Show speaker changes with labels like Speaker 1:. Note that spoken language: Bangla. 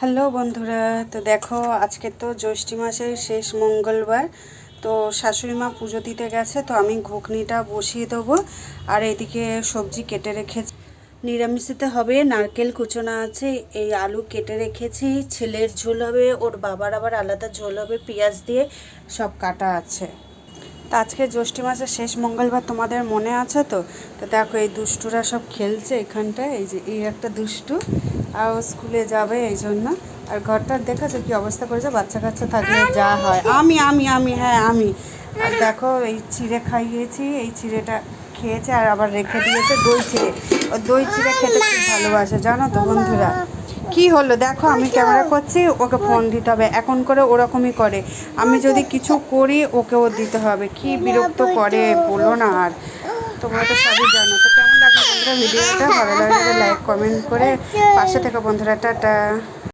Speaker 1: হ্যালো বন্ধুরা, তো দেখো আজকে তো জ্যৈষ্ঠী মাসের শেষ মঙ্গলবার। তো শাশুড়ি মা পুজো দিতে গেছে, তো আমি ঘুগনিটা বসিয়ে দেবো। আর এদিকে সবজি কেটে রেখেছি, নিরামিষেতে হবে। নারকেল কুচোনা আছে, এই আলু কেটে রেখেছি। ছেলের ঝোল হবে, ওর বাবার আবার আলাদা ঝোল হবে পেঁয়াজ দিয়ে, সব কাটা আছে। তো আজকে জ্যৈষ্ঠী মাসের শেষ মঙ্গলবার, তোমাদের মনে আছে তো? তো দেখো এই দুষ্টুরা সব খেলছে এখানটায়, এই যে এই একটা দুষ্টু, আর ও স্কুলে যাবে এই জন্য। আর ঘরটার দেখেছো কি অবস্থা করেছে, বাচ্চা কাচ্চা থাকলে যা হয়। আমি আর দেখো এই চিড়ে খাইয়েছি, এই চিড়েটা খেয়েছে আর আবার রেখে দিয়েছে দই চিড়ে। ও দই চিড়ে খেতে খুব ভালোবাসে, জানো তো বন্ধুরা। কি হলো দেখো, আমি ক্যামেরা করছি, ওকে ফোন দিতে হবে এখন করে, ওরকমই করে। আমি যদি কিছু করি ওকেও দিতে হবে, কি বিরক্ত করে বলো না। আর তোমরা তো সবই জানো। তো কেমন লাগলো বন্ধুরা ভিডিওটা? ভালো লাগলে লাইক কমেন্ট করে পাশে থেকে বন্ধুরা, টাটা।